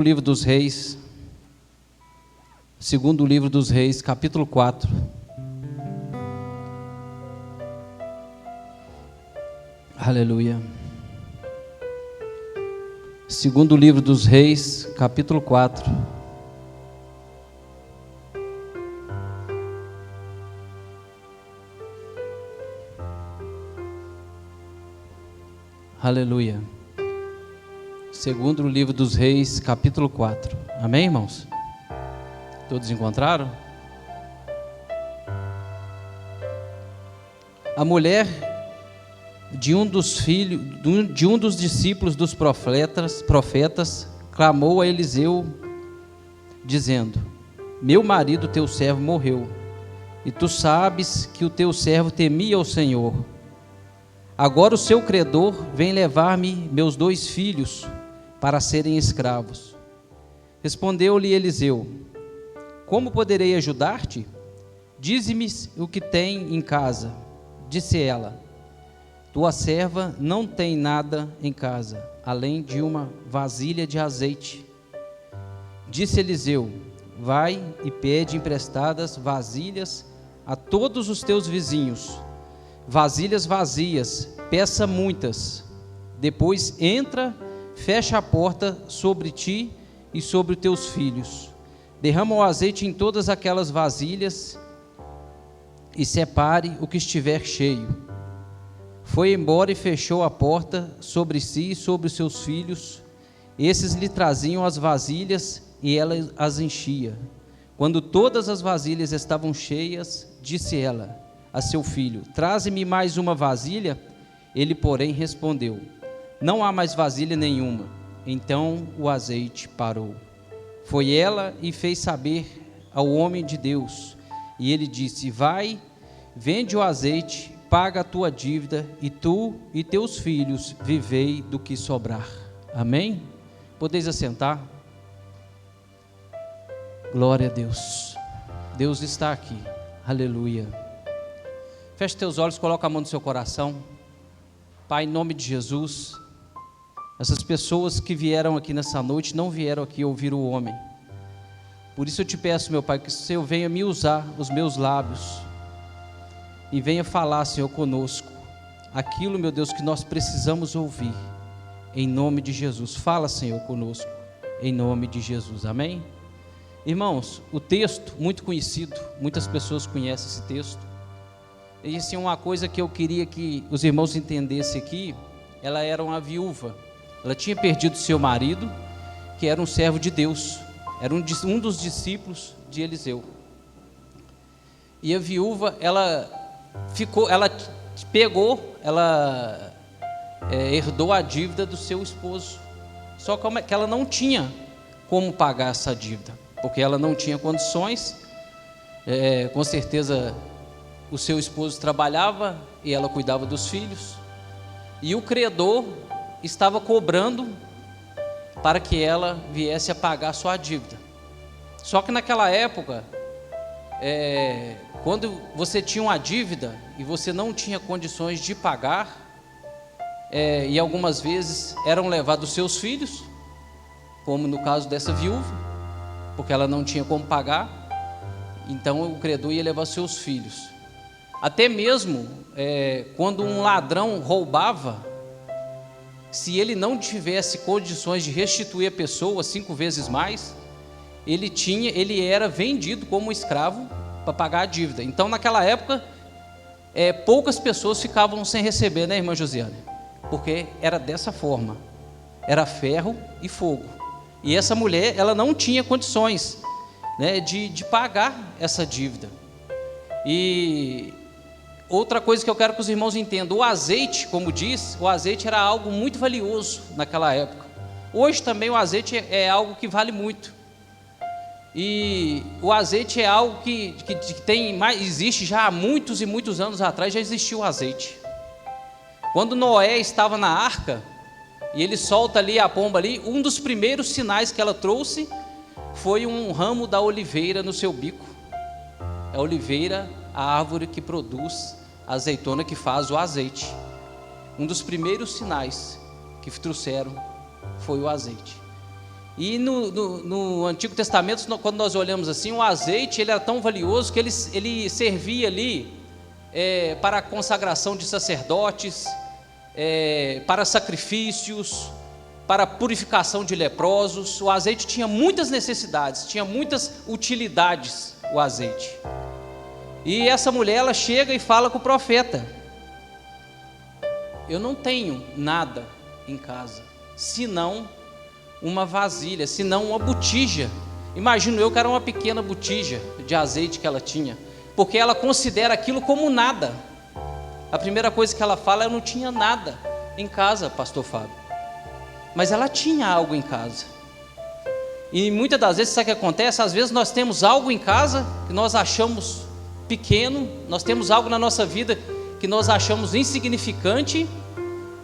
Livro dos Reis, segundo livro dos Reis, capítulo 4. Aleluia. Segundo livro dos Reis, capítulo 4. Aleluia. Segundo livro dos Reis, capítulo 4. Amém, irmãos? Todos encontraram? A mulher de um dos discípulos dos profetas clamou a Eliseu, dizendo: meu marido, teu servo, morreu, e tu sabes que o teu servo temia o Senhor. Agora o seu credor vem levar-me meus 2 filhos para serem escravos. Respondeu-lhe Eliseu: como poderei ajudar-te? Dize-me o que tem em casa. Disse ela: tua serva não tem nada em casa, além de uma vasilha de azeite. Disse Eliseu: vai e pede emprestadas vasilhas a todos os teus vizinhos, vasilhas vazias, peça muitas. Depois entra, fecha a porta sobre ti e sobre os teus filhos. Derrama o azeite em todas aquelas vasilhas e separe o que estiver cheio. Foi embora e fechou a porta sobre si e sobre os seus filhos. Esses lhe traziam as vasilhas e ela as enchia. Quando todas as vasilhas estavam cheias, disse ela a seu filho: traze-me mais uma vasilha. Ele, porém, respondeu: não há mais vasilha nenhuma. Então o azeite parou. Foi ela e fez saber ao homem de Deus. E ele disse: vai, vende o azeite, paga a tua dívida, e tu e teus filhos vivei do que sobrar. Amém? Podeis assentar? Glória a Deus. Deus está aqui. Aleluia. Feche teus olhos, coloca a mão no seu coração. Pai, em nome de Jesus, essas pessoas que vieram aqui nessa noite não vieram aqui ouvir o homem. Por isso eu te peço, meu Pai, que o Senhor venha me usar os meus lábios e venha falar, Senhor, conosco aquilo, meu Deus, que nós precisamos ouvir, em nome de Jesus. Fala, Senhor, conosco, em nome de Jesus. Amém? Irmãos, o texto, muito conhecido, muitas pessoas conhecem esse texto. E assim, uma coisa que eu queria que os irmãos entendessem aqui: ela era uma viúva, ela tinha perdido seu marido, que era um servo de Deus, era um dos discípulos de Eliseu. E a viúva, ela herdou a dívida do seu esposo. Só que ela não tinha como pagar essa dívida, porque ela não tinha condições. Com certeza o seu esposo trabalhava e ela cuidava dos filhos, e o credor estava cobrando para que ela viesse a pagar sua dívida. Só que naquela época, quando você tinha uma dívida e você não tinha condições de pagar, e algumas vezes eram levados seus filhos, como no caso dessa viúva, porque ela não tinha como pagar, então o credor ia levar seus filhos. Até mesmo quando um ladrão roubava, se ele não tivesse condições de restituir a pessoa 5 vezes mais, ele era vendido como escravo para pagar a dívida. Então naquela época, poucas pessoas ficavam sem receber, né, irmã Josiane? Porque era dessa forma, era ferro e fogo. E essa mulher, ela não tinha condições, né, de pagar essa dívida. E outra coisa que eu quero que os irmãos entendam: o azeite, como diz, o azeite era algo muito valioso naquela época. Hoje também o azeite é algo que vale muito. E o azeite é algo que existe já há muitos e muitos anos atrás. Já existiu o azeite. Quando Noé estava na arca e ele solta ali a pomba ali, um dos primeiros sinais que ela trouxe foi um ramo da oliveira no seu bico. A oliveira, a árvore que produz a azeitona, que faz o azeite. Um dos primeiros sinais que trouxeram foi o azeite. E no Antigo Testamento, quando nós olhamos assim, o azeite ele era tão valioso que ele servia ali para a consagração de sacerdotes, para sacrifícios, para a purificação de leprosos. O azeite tinha muitas necessidades, tinha muitas utilidades, o azeite. E essa mulher, ela chega e fala com o profeta: eu não tenho nada em casa, senão uma vasilha, senão uma botija. Imagino eu que era uma pequena botija de azeite que ela tinha, porque ela considera aquilo como nada. A primeira coisa que ela fala: eu não tinha nada em casa, pastor Fábio. Mas ela tinha algo em casa. E muitas das vezes, sabe o que acontece? Às vezes nós temos algo em casa que nós achamos pequeno, nós temos algo na nossa vida que nós achamos insignificante,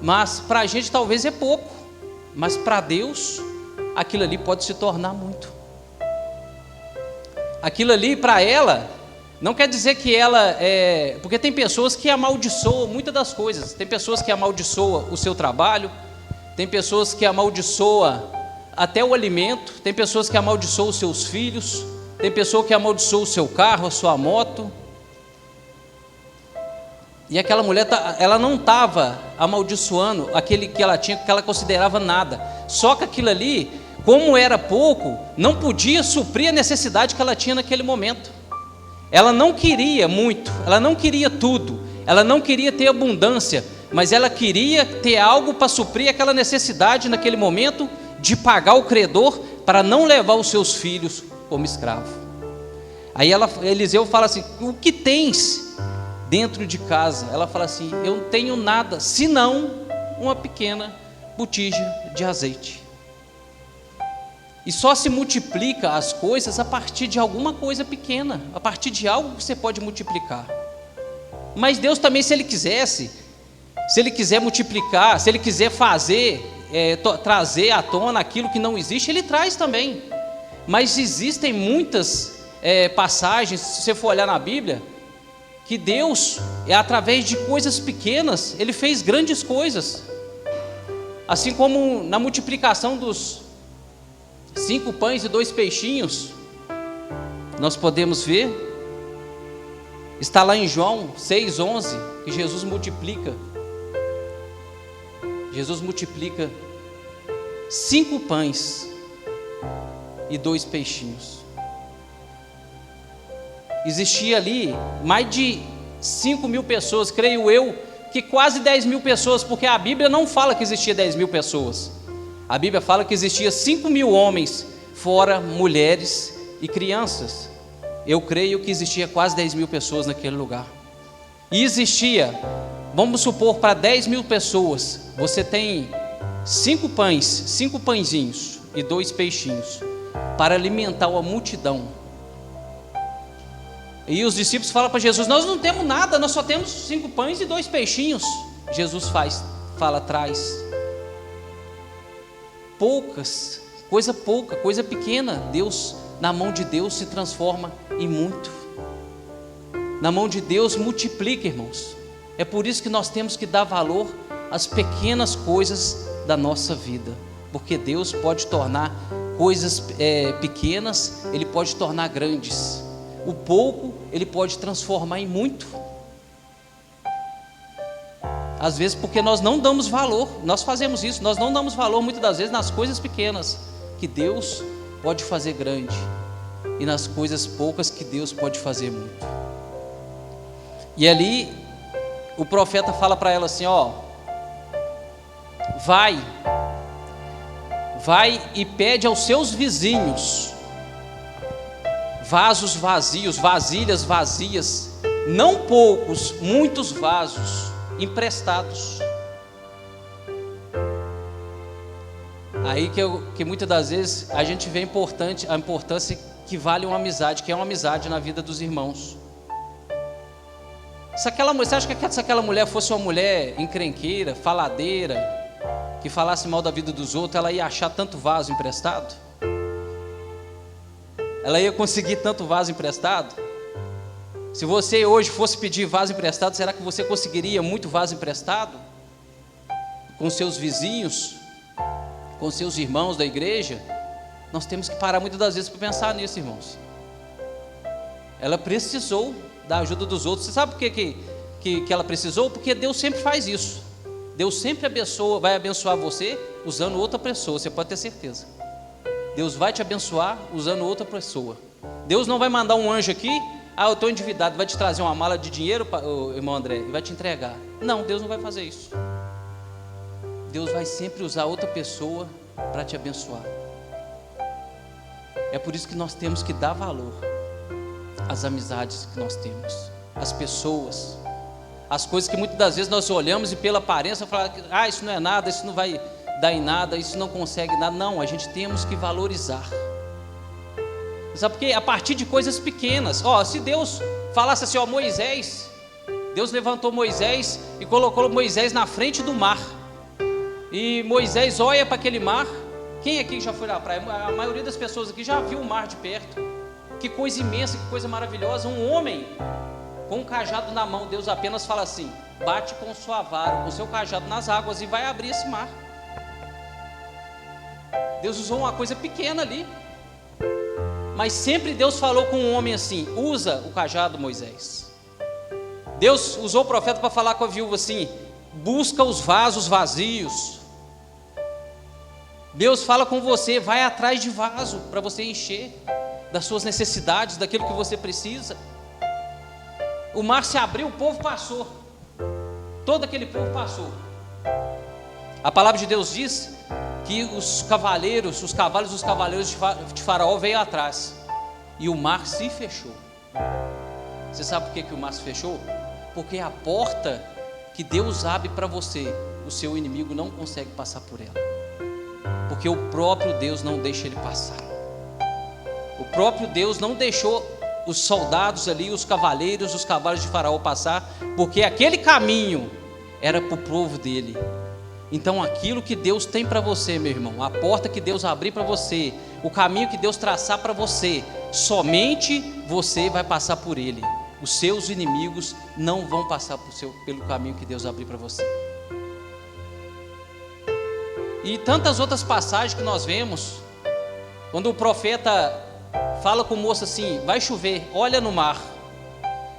mas para a gente talvez é pouco, mas para Deus aquilo ali pode se tornar muito. Aquilo ali para ela não quer dizer que ela porque tem pessoas que amaldiçoam muitas das coisas. Tem pessoas que amaldiçoam o seu trabalho, tem pessoas que amaldiçoam até o alimento, tem pessoas que amaldiçoam os seus filhos, tem pessoa que amaldiçoa o seu carro, a sua moto. E aquela mulher, ela não estava amaldiçoando aquele que ela tinha, que ela considerava nada. Só que aquilo ali, como era pouco, não podia suprir a necessidade que ela tinha naquele momento. Ela não queria muito, ela não queria tudo, ela não queria ter abundância, mas ela queria ter algo para suprir aquela necessidade naquele momento, de pagar o credor para não levar os seus filhos como escravo. Aí Eliseu fala assim: o que tens dentro de casa? Ela fala assim: eu não tenho nada, senão uma pequena botija de azeite. E só se multiplica as coisas a partir de alguma coisa pequena, a partir de algo que você pode multiplicar. Mas Deus também, se Ele quisesse, se Ele quiser multiplicar, se Ele quiser fazer, trazer à tona aquilo que não existe, Ele traz também. Mas existem muitas passagens, se você for olhar na Bíblia, que Deus, através de coisas pequenas, Ele fez grandes coisas. Assim como na multiplicação dos 5 pães e 2 peixinhos, nós podemos ver, está lá em João 6,11, que Jesus multiplica 5 pães e 2 peixinhos. Existia ali mais de 5.000 pessoas, creio eu, que quase 10.000 pessoas, porque a Bíblia não fala que existia 10.000 pessoas. A Bíblia fala que existia 5.000 homens, fora mulheres e crianças. Eu creio que existia quase 10.000 pessoas naquele lugar. E existia, vamos supor, para 10.000 pessoas, você tem 5 pães, 5 pãezinhos e 2 peixinhos, para alimentar uma multidão. E os discípulos falam para Jesus: nós não temos nada, nós só temos 5 pães e 2 peixinhos. Jesus fala: traz. Poucas, coisa pouca, coisa pequena, Deus, na mão de Deus se transforma em muito. Na mão de Deus multiplica, irmãos. É por isso que nós temos que dar valor às pequenas coisas da nossa vida, porque Deus pode tornar coisas pequenas, Ele pode tornar grandes. O pouco Ele pode transformar em muito. Às vezes porque nós não damos valor, nós fazemos isso, nós não damos valor muitas das vezes nas coisas pequenas, que Deus pode fazer grande, e nas coisas poucas que Deus pode fazer muito. E ali o profeta fala para ela assim: ó, vai e pede aos seus vizinhos vasos vazios, vasilhas vazias, não poucos, muitos vasos emprestados. Aí que muitas das vezes a gente vê a importância que vale uma amizade, que é uma amizade na vida dos irmãos. Você acha que se aquela mulher fosse uma mulher encrenqueira, faladeira, que falasse mal da vida dos outros, ela ia achar tanto vaso emprestado? Ela ia conseguir tanto vaso emprestado? Se você hoje fosse pedir vaso emprestado, será que você conseguiria muito vaso emprestado? Com seus vizinhos, com seus irmãos da igreja? Nós temos que parar muitas das vezes para pensar nisso, irmãos. Ela precisou da ajuda dos outros. Você sabe por que ela precisou? Porque Deus sempre faz isso. Deus sempre vai abençoar você usando outra pessoa, você pode ter certeza. Deus vai te abençoar usando outra pessoa. Deus não vai mandar um anjo aqui, eu estou endividado, vai te trazer uma mala de dinheiro, irmão André, e vai te entregar. Não, Deus não vai fazer isso. Deus vai sempre usar outra pessoa para te abençoar. É por isso que nós temos que dar valor às amizades que nós temos, às pessoas, as coisas que muitas das vezes nós olhamos e pela aparência falamos, isso não é nada, isso não vai dar em nada, isso não consegue nada. Não, a gente temos que valorizar. Sabe por quê? A partir de coisas pequenas. Se Deus falasse assim, Moisés, Deus levantou Moisés e colocou Moisés na frente do mar, e Moisés olha para aquele mar. Quem aqui já foi na praia? A maioria das pessoas aqui já viu o mar de perto. Que coisa imensa, que coisa maravilhosa. Um homem com um cajado na mão, Deus apenas fala assim, bate com sua vara, com o seu cajado nas águas e vai abrir esse mar. Deus usou uma coisa pequena ali, mas sempre Deus falou com um homem assim, usa o cajado, Moisés. Deus usou o profeta para falar com a viúva assim, busca os vasos vazios. Deus fala com você, vai atrás de vaso para você encher das suas necessidades, daquilo que você precisa. O mar se abriu, o povo passou, todo aquele povo passou. A palavra de Deus diz que os cavalos dos cavaleiros de Faraó veio atrás, e o mar se fechou. Você sabe por que o mar se fechou? Porque a porta que Deus abre para você, o seu inimigo não consegue passar por ela, porque o próprio Deus não deixa ele passar. O próprio Deus não deixou os soldados ali, os cavaleiros, os cavalos de Faraó passar, porque aquele caminho era para o povo dele. Então aquilo que Deus tem para você, meu irmão, a porta que Deus abrir para você, o caminho que Deus traçar para você, somente você vai passar por ele. Os seus inimigos não vão passar pelo caminho que Deus abrir para você. E tantas outras passagens que nós vemos, quando o profeta fala com o moço assim, vai chover, olha no mar.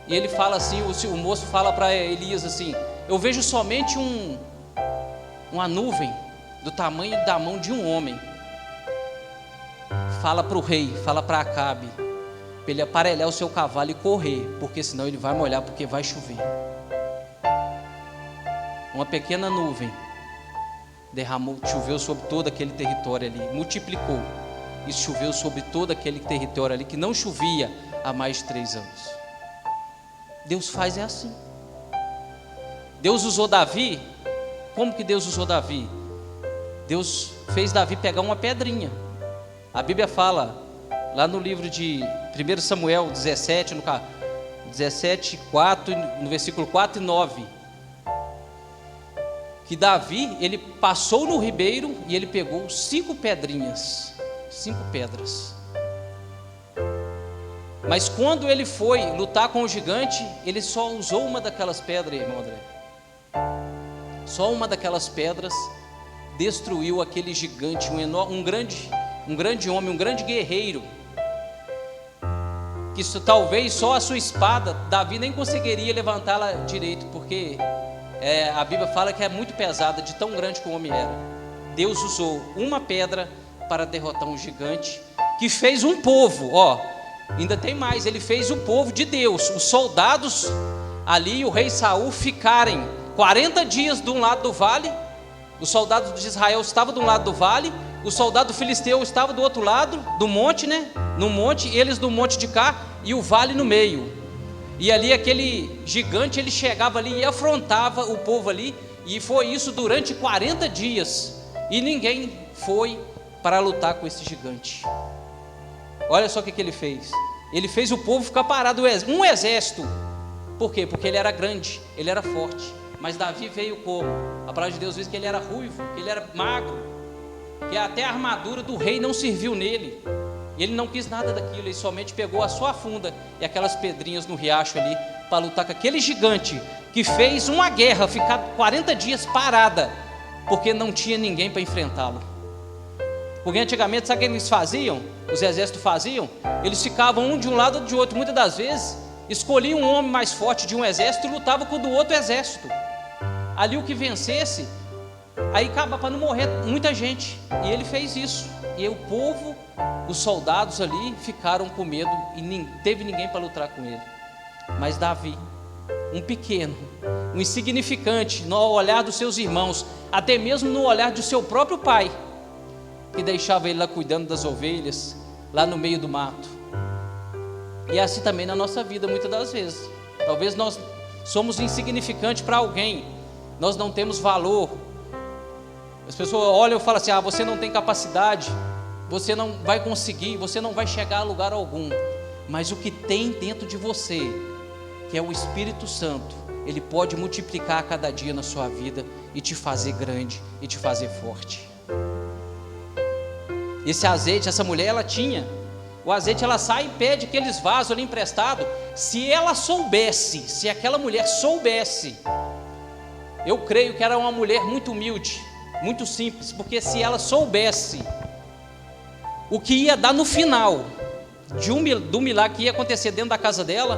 E ele fala assim, o moço fala para Elias assim, eu vejo somente uma nuvem do tamanho da mão de um homem. Fala para o rei, fala para Acabe, para ele aparelhar o seu cavalo e correr, porque senão ele vai molhar, porque vai chover. Uma pequena nuvem choveu sobre todo aquele território ali, multiplicou, e choveu sobre todo aquele território ali, que não chovia há mais de 3 anos. Deus faz assim. Deus usou Davi. Como que Deus usou Davi? Deus fez Davi pegar uma pedrinha. A Bíblia fala, lá no livro de 1 Samuel 17, 4, no versículo 4 e 9, que Davi, ele passou no ribeiro e ele pegou 5 pedrinhas, 5 pedras. Mas quando ele foi lutar com o gigante, ele só usou uma daquelas pedras, irmão André. Só uma daquelas pedras destruiu aquele gigante, um grande homem, um grande guerreiro, que talvez só a sua espada, Davi nem conseguiria levantá-la direito, porque a Bíblia fala que é muito pesada, de tão grande que o homem era. Deus usou uma pedra para derrotar um gigante, que fez um povo, ainda tem mais, ele fez o povo de Deus, os soldados ali, o rei Saul, ficarem 40 dias de um lado do vale. Os soldados de Israel estavam de um lado do vale, o soldado filisteu estava do outro lado do monte, no monte, eles do monte de cá, e o vale no meio. E ali aquele gigante, ele chegava ali e afrontava o povo ali, e foi isso durante 40 dias, e ninguém foi para lutar com esse gigante. Olha só o que ele fez. Ele fez o povo ficar parado, um exército. Por quê? Porque ele era grande, ele era forte. Mas Davi veio como? A palavra de Deus diz que ele era ruivo, que ele era magro, que até a armadura do rei não serviu nele. Ele não quis nada daquilo, ele somente pegou a sua funda e aquelas pedrinhas no riacho ali, para lutar com aquele gigante, que fez uma guerra, ficar 40 dias parada, porque não tinha ninguém para enfrentá-lo. Porque antigamente, sabe o que eles faziam? Os exércitos faziam? Eles ficavam um de um lado ou de outro. Muitas das vezes, escolhiam um homem mais forte de um exército e lutava com o do outro exército. Ali o que vencesse, aí acaba para não morrer muita gente. E ele fez isso. E aí o povo, os soldados ali, ficaram com medo e nem teve ninguém para lutar com ele. Mas Davi, um pequeno, um insignificante no olhar dos seus irmãos, até mesmo no olhar do seu próprio pai, que deixava ele lá cuidando das ovelhas, lá no meio do mato. E é assim também na nossa vida, muitas das vezes. Talvez nós somos insignificantes para alguém, nós não temos valor. As pessoas olham e falam assim: você não tem capacidade, você não vai conseguir, você não vai chegar a lugar algum. Mas o que tem dentro de você, que é o Espírito Santo, ele pode multiplicar a cada dia na sua vida e te fazer grande e te fazer forte. Esse azeite, essa mulher, ela tinha o azeite, ela sai e pede aqueles vasos ali emprestados. Se ela soubesse, se aquela mulher soubesse, eu creio que era uma mulher muito humilde, muito simples, porque se ela soubesse o que ia dar no final do milagre que ia acontecer dentro da casa dela,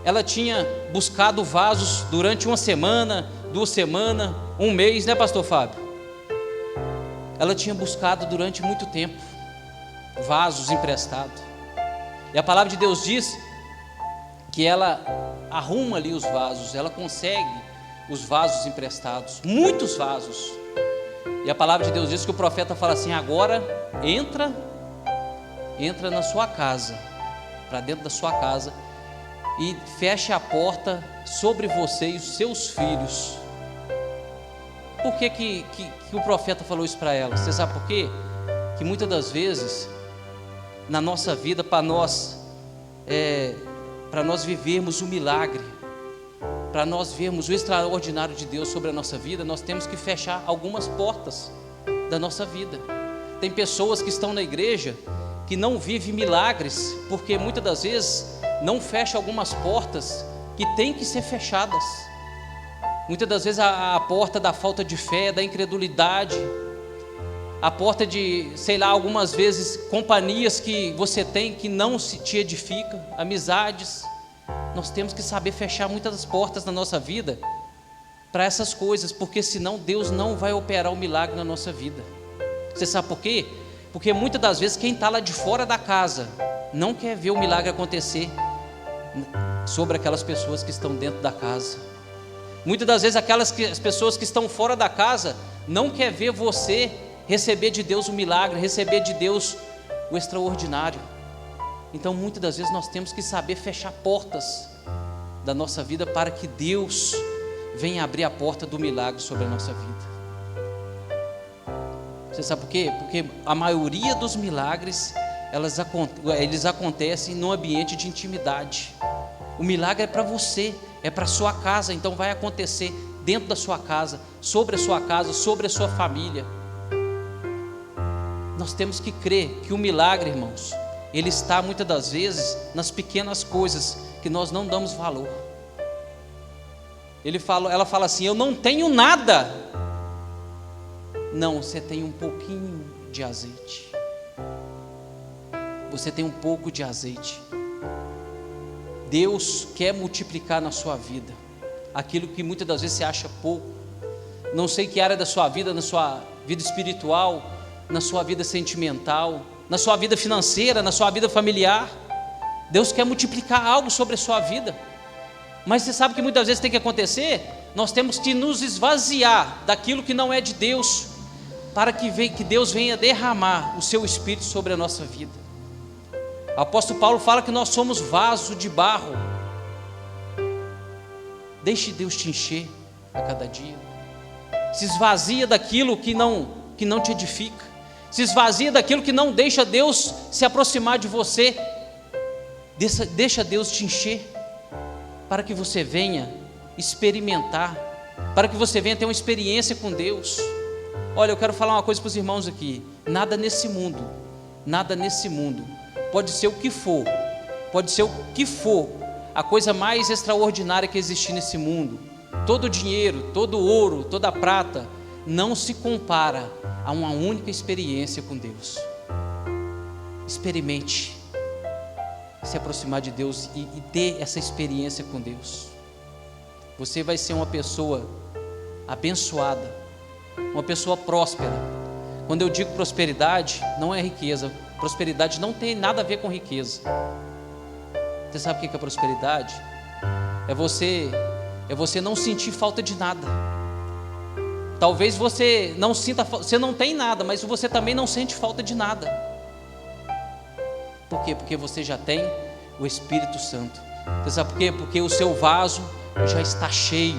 ela tinha buscado vasos durante uma semana, 2 semanas, 1 mês, né, pastor Fábio? Ela tinha buscado durante muito tempo vasos emprestados. E a palavra de Deus diz que ela arruma ali os vasos, ela consegue os vasos emprestados, muitos vasos. E a palavra de Deus diz que o profeta fala assim: agora entra na sua casa, para dentro da sua casa, e feche a porta sobre você e os seus filhos. Por que o profeta falou isso para ela? Você sabe por quê? Que muitas das vezes na nossa vida, para nós vivermos o milagre, para nós vermos o extraordinário de Deus sobre a nossa vida, nós temos que fechar algumas portas da nossa vida. Tem pessoas que estão na igreja que não vivem milagres, porque muitas das vezes não fecham algumas portas que têm que ser fechadas. Muitas das vezes a porta da falta de fé, da incredulidade, a porta de, sei lá, algumas vezes companhias que você tem que não te edifica, amizades. Nós temos que saber fechar muitas das portas da nossa vida para essas coisas, porque senão Deus não vai operar o milagre na nossa vida. Você sabe por quê? Porque muitas das vezes quem está lá de fora da casa não quer ver o milagre acontecer sobre aquelas pessoas que estão dentro da casa. Muitas das vezes as pessoas que estão fora da casa não quer ver você receber de Deus o milagre, receber de Deus o extraordinário. Então muitas das vezes nós temos que saber fechar portas da nossa vida para que Deus venha abrir a porta do milagre sobre a nossa vida. Você sabe por quê? Porque a maioria dos milagres eles acontecem num ambiente de intimidade. O milagre é para você, é para a sua casa, então vai acontecer dentro da sua casa, sobre a sua família. Nós temos que crer que o milagre, irmãos, ele está muitas das vezes nas pequenas coisas que nós não damos valor. Ela fala assim: eu não tenho nada. Não, você tem um pouquinho de azeite. Você tem um pouco de azeite. Deus quer multiplicar na sua vida aquilo que muitas das vezes você acha pouco. Não sei que área da sua vida, na sua vida espiritual, na sua vida sentimental, na sua vida financeira, na sua vida familiar. Deus quer multiplicar algo sobre a sua vida. Mas você sabe que muitas vezes tem que acontecer? Nós temos que nos esvaziar daquilo que não é de Deus, para que Deus venha derramar o seu Espírito sobre a nossa vida. O apóstolo Paulo fala que nós somos vaso de barro. Deixe Deus te encher a cada dia. Se esvazia daquilo que não te edifica. Se esvazia daquilo que não deixa Deus se aproximar de você. Deixa Deus te encher, para que você venha experimentar, para que você venha ter uma experiência com Deus. Olha, eu quero falar uma coisa para os irmãos aqui: nada nesse mundo, pode ser o que for, a coisa mais extraordinária que existir nesse mundo, todo o dinheiro, todo o ouro, toda a prata, não se compara a uma única experiência com Deus. experimente se aproximar de Deus e ter essa experiência com Deus. Você vai ser uma pessoa abençoada, uma pessoa próspera. Quando eu digo prosperidade, não é riqueza. Prosperidade não tem nada a ver com riqueza. Você sabe o que é prosperidade? É você não sentir falta de nada. Talvez você não sinta, você não tem nada, mas você também não sente falta de nada. Por quê? Porque você já tem o Espírito Santo. Você sabe por quê? Porque o seu vaso já está cheio.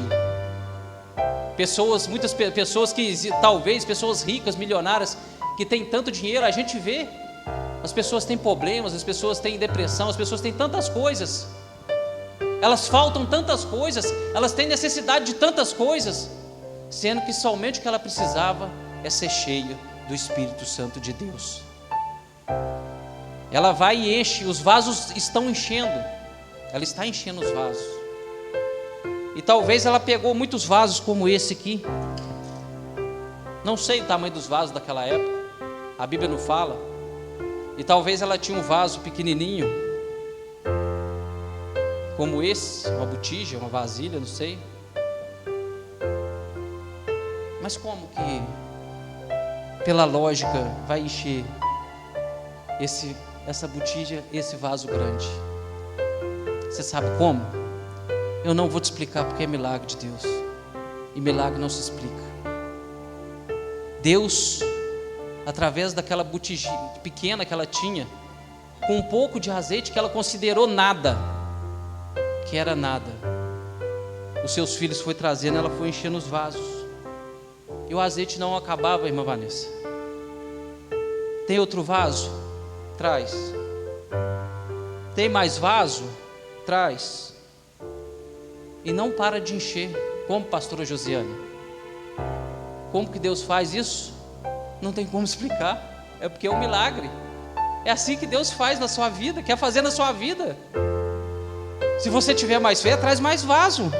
Muitas pessoas talvez pessoas ricas, milionárias, que têm tanto dinheiro, a gente vê, as pessoas têm problemas, as pessoas têm depressão, as pessoas têm tantas coisas, elas faltam tantas coisas, elas têm necessidade de tantas coisas, sendo que somente o que ela precisava é ser cheia do Espírito Santo de Deus. Ela vai e enche, os vasos estão enchendo, ela está enchendo os vasos. E talvez ela pegou muitos vasos como esse aqui. Não sei o tamanho dos vasos daquela época, a Bíblia não fala. E talvez ela tinha um vaso pequenininho, como esse, uma botija, uma vasilha, não sei. Mas como que, pela lógica, vai encher essa botija, esse vaso grande? Você sabe como? Eu não vou te explicar, porque é milagre de Deus, e milagre não se explica. Deus, através daquela botija pequena que ela tinha, com um pouco de azeite que ela considerou nada, que era nada, os seus filhos foi trazendo, ela foi enchendo os vasos, e o azeite não acabava, irmã Vanessa. Tem outro vaso? Traz. Tem mais vaso? Traz. E não para de encher. Como, pastora Josiane? Como que Deus faz isso? Não tem como explicar. É porque é um milagre. É assim que Deus faz na sua vida, quer fazer na sua vida. Se você tiver mais fé, traz mais vaso.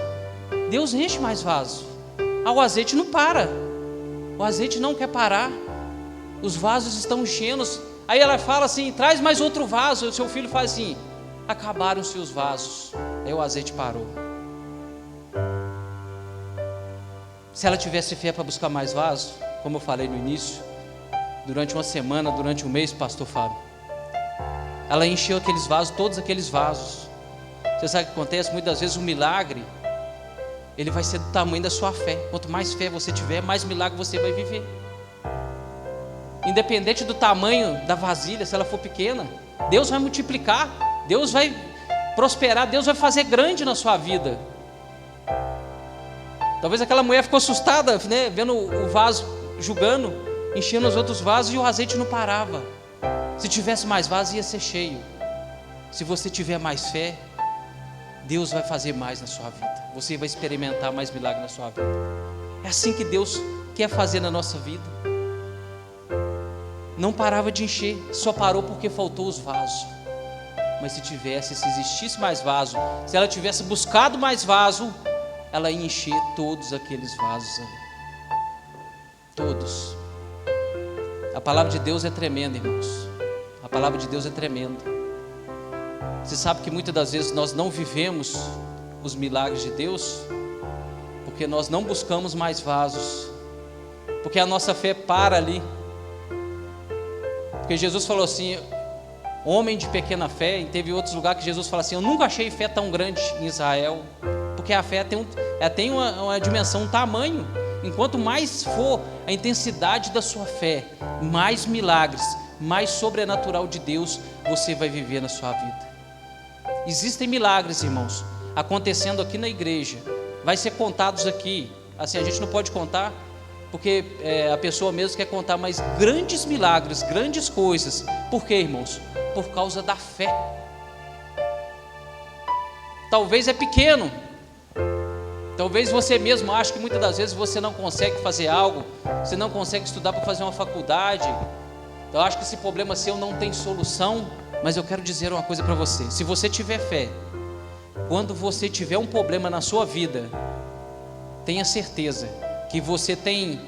Deus enche mais vaso. O azeite não para. O azeite não quer parar. Os vasos estão enchendo. Aí ela fala assim, traz mais outro vaso. O seu filho faz assim, acabaram-se os vasos. Aí o azeite parou. Se ela tivesse fé para buscar mais vasos, como eu falei no início, durante uma semana, durante um mês, pastor Fábio, ela encheu aqueles vasos, todos aqueles vasos. Você sabe o que acontece? Muitas vezes o milagre, ele vai ser do tamanho da sua fé. Quanto mais fé você tiver, mais milagre você vai viver. Independente do tamanho da vasilha, se ela for pequena, Deus vai multiplicar, Deus vai prosperar, Deus vai fazer grande na sua vida. Talvez aquela mulher ficou assustada, né, vendo o vaso julgando, enchendo os outros vasos, e o azeite não parava. Se tivesse mais vasos, ia ser cheio. Se você tiver mais fé, Deus vai fazer mais na sua vida. Você vai experimentar mais milagre na sua vida. É assim que Deus quer fazer na nossa vida. Não parava de encher, só parou porque faltou os vasos. Mas se existisse mais vaso, se ela tivesse buscado mais vaso, ela ia encher todos aqueles vasos ali. Todos. A palavra de Deus é tremenda, irmãos. A palavra de Deus é tremenda. Você sabe que muitas das vezes nós não vivemos os milagres de Deus porque nós não buscamos mais vasos, porque a nossa fé para ali. Porque Jesus falou assim, homem de pequena fé, e teve outros lugares que Jesus fala assim, eu nunca achei fé tão grande em Israel. Porque a fé tem uma dimensão, um tamanho. Enquanto mais for a intensidade da sua fé, mais milagres, mais sobrenatural de Deus você vai viver na sua vida. Existem milagres, irmãos, acontecendo aqui na igreja. Vai ser contados aqui. Assim, a gente não pode contar, porque a pessoa mesmo quer contar, mas grandes milagres, grandes coisas. Por quê, irmãos? Por causa da fé. Talvez é pequeno. Talvez você mesmo ache que muitas das vezes você não consegue fazer algo, você não consegue estudar para fazer uma faculdade. Eu acho que esse problema seu não tem solução, mas eu quero dizer uma coisa para você. Se você tiver fé, quando você tiver um problema na sua vida, tenha certeza que você tem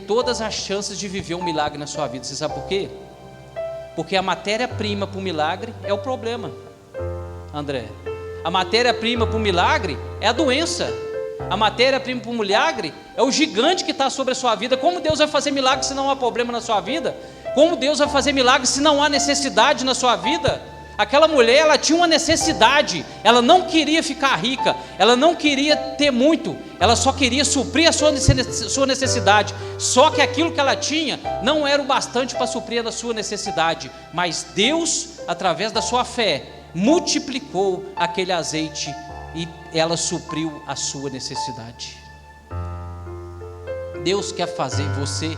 todas as chances de viver um milagre na sua vida. Você sabe por quê? Porque a matéria-prima para o milagre é o problema, André. A matéria-prima para o milagre é a doença. A matéria-prima para o milagre é o gigante que está sobre a sua vida. Como Deus vai fazer milagre se não há problema na sua vida? Como Deus vai fazer milagre se não há necessidade na sua vida? Aquela mulher, ela tinha uma necessidade. Ela não queria ficar rica, ela não queria ter muito, ela só queria suprir a sua necessidade. Só que aquilo que ela tinha não era o bastante para suprir a sua necessidade. Mas Deus, através da sua fé, multiplicou aquele azeite e ela supriu a sua necessidade. Deus quer fazer você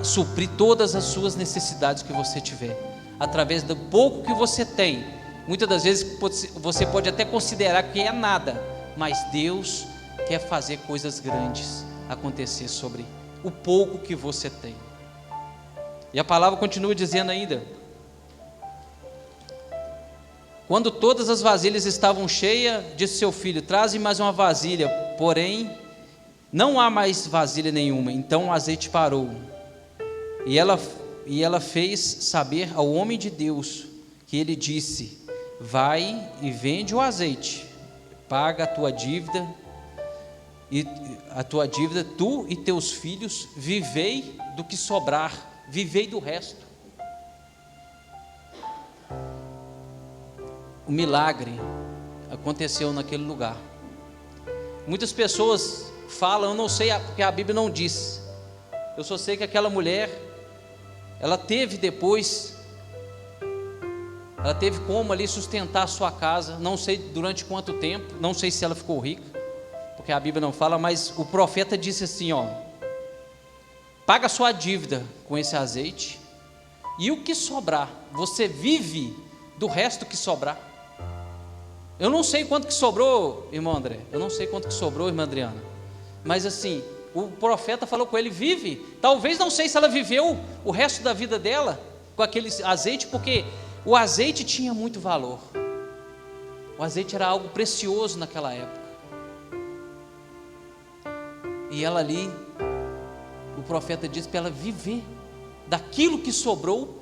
suprir todas as suas necessidades que você tiver, através do pouco que você tem. Muitas das vezes você pode até considerar que é nada, mas Deus quer fazer coisas grandes acontecer sobre o pouco que você tem. E a palavra continua dizendo ainda: quando todas as vasilhas estavam cheias, disse seu filho: traze mais uma vasilha. Porém, não há mais vasilha nenhuma. Então o azeite parou. E ela fez saber ao homem de Deus, que ele disse: vai e vende o azeite, paga a tua dívida, tu e teus filhos, vivei do que sobrar, vivei do resto. O milagre aconteceu naquele lugar. Muitas pessoas falam, eu não sei porque a Bíblia não diz. Eu só sei que aquela mulher, ela teve como ali sustentar a sua casa. Não sei durante quanto tempo, não sei se ela ficou rica, porque a Bíblia não fala, mas o profeta disse assim: ó, paga a sua dívida com esse azeite, e o que sobrar, você vive do resto que sobrar. Eu não sei quanto que sobrou, irmão André, eu não sei quanto que sobrou, irmã Adriana, mas assim, o profeta falou com ele: vive. Talvez, não sei se ela viveu o resto da vida dela com aquele azeite, porque o azeite tinha muito valor. O azeite era algo precioso naquela época. E ela ali, o profeta disse para ela viver daquilo que sobrou,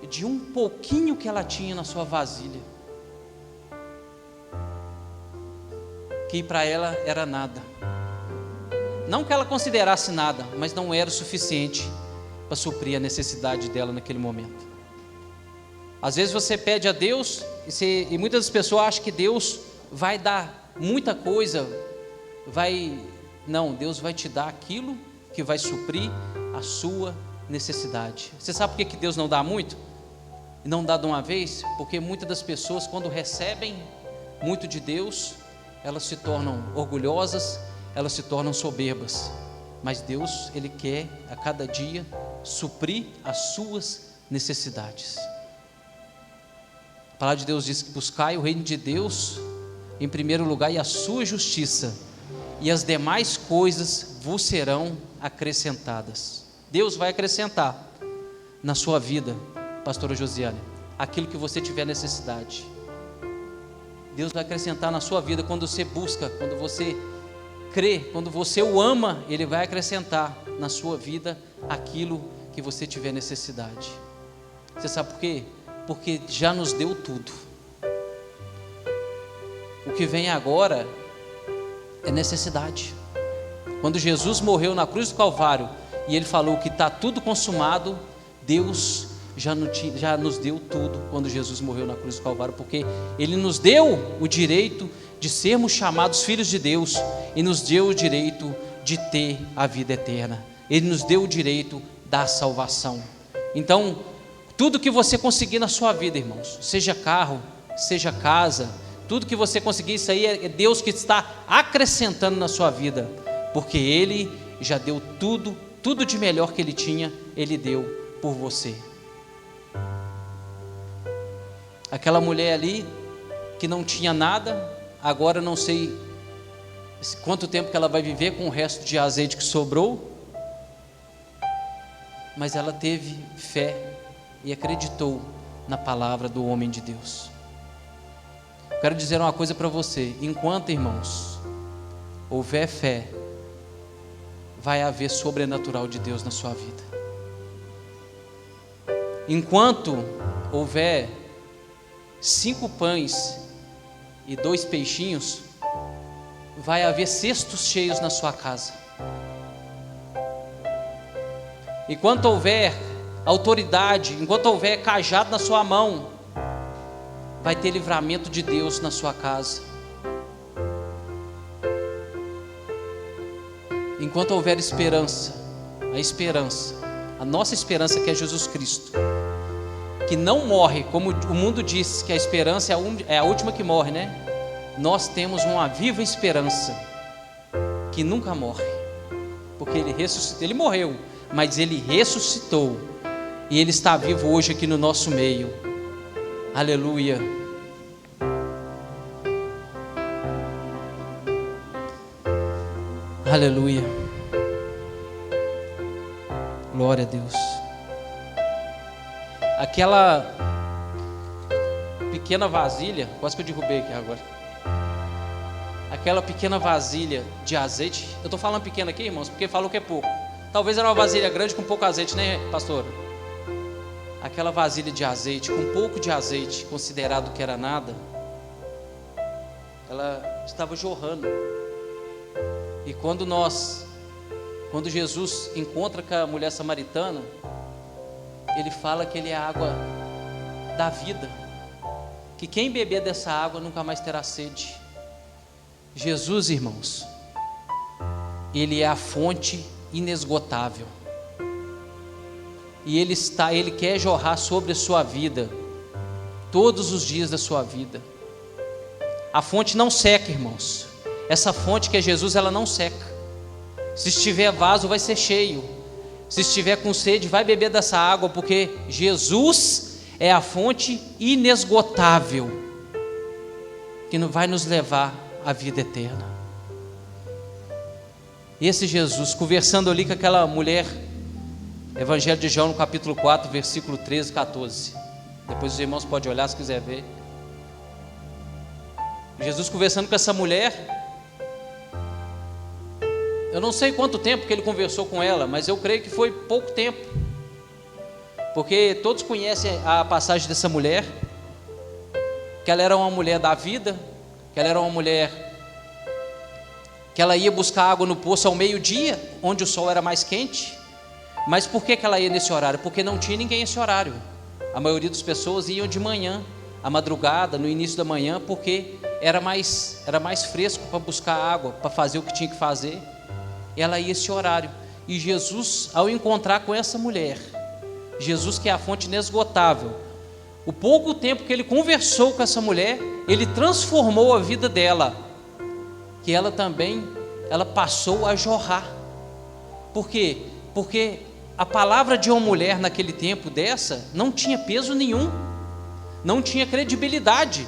de um pouquinho que ela tinha na sua vasilha, que para ela era nada. Não que ela considerasse nada, mas não era o suficiente para suprir a necessidade dela naquele momento. Às vezes você pede a Deus, e muitas pessoas acham que Deus vai dar muita coisa, não, Deus vai te dar aquilo que vai suprir a sua necessidade. Você sabe por que Deus não dá muito? E não dá de uma vez? Porque muitas das pessoas, quando recebem muito de Deus, elas se tornam orgulhosas, elas se tornam soberbas. Mas Deus, Ele quer a cada dia suprir as suas necessidades. A palavra de Deus diz que buscai o reino de Deus em primeiro lugar e a sua justiça, e as demais coisas vos serão acrescentadas. Deus vai acrescentar na sua vida, pastora Josiane, aquilo que você tiver necessidade. Deus vai acrescentar na sua vida quando você busca, quando você crê, quando você o ama, Ele vai acrescentar na sua vida aquilo que você tiver necessidade. Você sabe por quê? Porque já nos deu tudo. O que vem agora é necessidade. Quando Jesus morreu na cruz do Calvário e Ele falou que está tudo consumado, Deus já nos deu tudo quando Jesus morreu na cruz do Calvário, porque Ele nos deu o direito de sermos chamados filhos de Deus, e nos deu o direito de ter a vida eterna. Ele nos deu o direito da salvação. Então, tudo que você conseguir na sua vida, irmãos, seja carro, seja casa, tudo que você conseguir, isso aí é Deus que está acrescentando na sua vida, porque Ele já deu tudo de melhor que Ele tinha, Ele deu por você. Aquela mulher ali, que não tinha nada, agora não sei quanto tempo que ela vai viver com o resto de azeite que sobrou, mas ela teve fé e acreditou na palavra do homem de Deus. Quero dizer uma coisa para você: enquanto, irmãos, houver fé, vai haver sobrenatural de Deus na sua vida. enquanto houver 5 pães e 2 peixinhos, vai haver cestos cheios na sua casa. Enquanto houver autoridade, enquanto houver cajado na sua mão, vai ter livramento de Deus na sua casa. Enquanto houver esperança, a nossa esperança, que é Jesus Cristo, que não morre, como o mundo diz que a esperança é a última que morre, né? Nós temos uma viva esperança que nunca morre, porque Ele ressuscitou. Ele morreu, mas Ele ressuscitou, e Ele está vivo hoje aqui no nosso meio. Aleluia. Aleluia. Glória a Deus. Aquela pequena vasilha, quase que eu derrubei aqui agora. Aquela pequena vasilha de azeite. Eu estou falando pequena aqui, irmãos, porque falou que é pouco. Talvez era uma vasilha grande com pouco azeite, né, pastor? Aquela vasilha de azeite, com pouco de azeite, considerado que era nada, ela estava jorrando. E quando Jesus encontra com a mulher samaritana, Ele fala que Ele é a água da vida, que quem beber dessa água nunca mais terá sede. Jesus, irmãos, Ele é a fonte inesgotável, e Ele quer jorrar sobre a sua vida, todos os dias da sua vida. A fonte não seca, irmãos. Essa fonte que é Jesus, ela não seca. Se estiver vaso, vai ser cheio. Se estiver com sede, vai beber dessa água, porque Jesus é a fonte inesgotável que vai nos levar à vida eterna. Esse Jesus, conversando ali com aquela mulher, Evangelho de João, no capítulo 4, versículo 13 e 14. Depois os irmãos podem olhar se quiser ver. Jesus conversando com essa mulher. Eu não sei quanto tempo que ele conversou com ela, mas eu creio que foi pouco tempo, porque todos conhecem a passagem dessa mulher, que ela era uma mulher da vida, que ela era uma mulher que ela ia buscar água no poço ao meio-dia, onde o sol era mais quente. Mas por que ela ia nesse horário? Porque não tinha ninguém nesse horário. A maioria das pessoas iam de manhã, à madrugada, no início da manhã, porque era mais fresco para buscar água, para fazer o que tinha que fazer. Ela ia esse horário. E Jesus, ao encontrar com essa mulher, Jesus, que é a fonte inesgotável, o pouco tempo que ele conversou com essa mulher, ele transformou a vida dela, que ela também, ela passou a jorrar. Por quê? Porque a palavra de uma mulher naquele tempo dessa não tinha peso nenhum, não tinha credibilidade.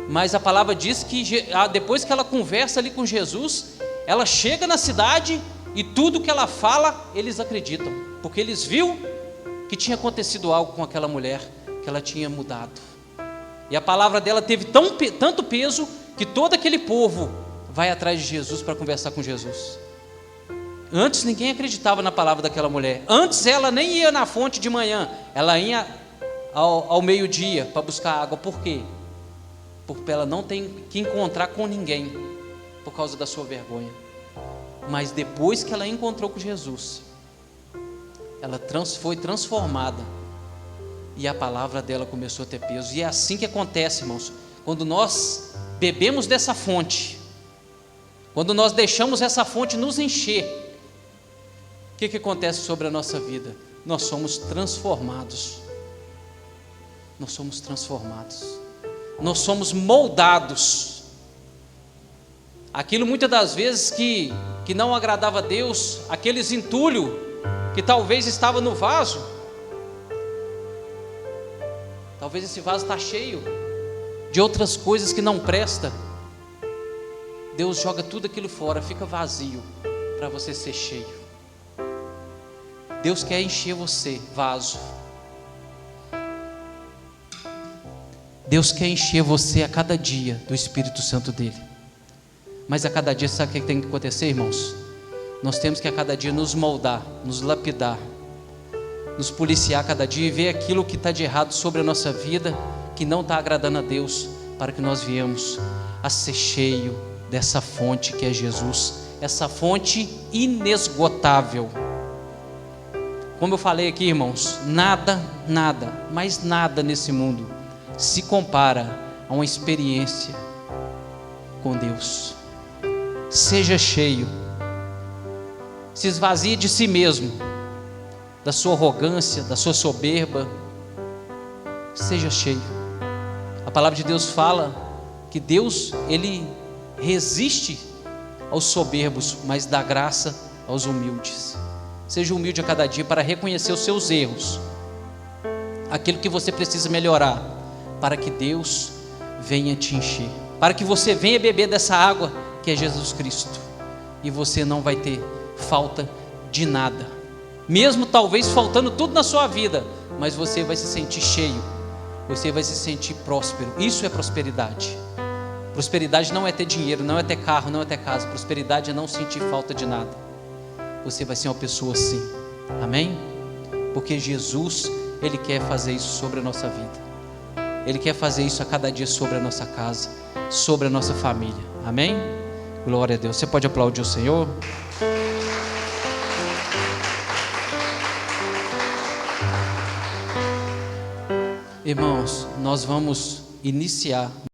Mas a palavra diz que depois que ela conversa ali com Jesus, ela chega na cidade e tudo que ela fala, eles acreditam, porque eles viram que tinha acontecido algo com aquela mulher, que ela tinha mudado. E a palavra dela teve tanto peso que todo aquele povo vai atrás de Jesus para conversar com Jesus. Antes ninguém acreditava na palavra daquela mulher. Antes ela nem ia na fonte de manhã, ela ia ao meio-dia para buscar água. Por quê? Porque ela não tem que encontrar com ninguém por causa da sua vergonha. Mas depois que ela encontrou com Jesus, ela foi transformada, e a palavra dela começou a ter peso. E é assim que acontece, irmãos, quando nós bebemos dessa fonte, quando nós deixamos essa fonte nos encher, o que acontece sobre a nossa vida? Nós somos transformados. Nós somos transformados. Nós somos moldados. Aquilo muitas das vezes que não agradava a Deus, aqueles entulhos que talvez estava no vaso, talvez esse vaso está cheio de outras coisas que não presta. Deus joga tudo aquilo fora, fica vazio para você ser cheio. Deus quer encher você, vaso. Deus quer encher você a cada dia do Espírito Santo dele. Mas a cada dia, sabe o que tem que acontecer, irmãos? Nós temos que a cada dia nos moldar, nos lapidar, nos policiar cada dia e ver aquilo que está de errado sobre a nossa vida, que não está agradando a Deus, para que nós viemos a ser cheio dessa fonte que é Jesus, essa fonte inesgotável. Como eu falei aqui, irmãos, nada, mas nada nesse mundo se compara a uma experiência com Deus. Seja cheio, se esvazie de si mesmo, da sua arrogância, da sua soberba. Seja cheio. A palavra de Deus fala que Deus, Ele resiste aos soberbos, mas dá graça aos humildes. Seja humilde a cada dia para reconhecer os seus erros, aquilo que você precisa melhorar, para que Deus venha te encher, para que você venha beber dessa água que é Jesus Cristo, e você não vai ter falta de nada, mesmo talvez faltando tudo na sua vida, mas você vai se sentir cheio, você vai se sentir próspero. Isso é prosperidade. Prosperidade não é ter dinheiro, não é ter carro, não é ter casa. Prosperidade é não sentir falta de nada. Você vai ser uma pessoa assim, amém? Porque Jesus, Ele quer fazer isso sobre a nossa vida, Ele quer fazer isso a cada dia sobre a nossa casa, sobre a nossa família, amém? Glória a Deus. Você pode aplaudir o Senhor? Irmãos, nós vamos iniciar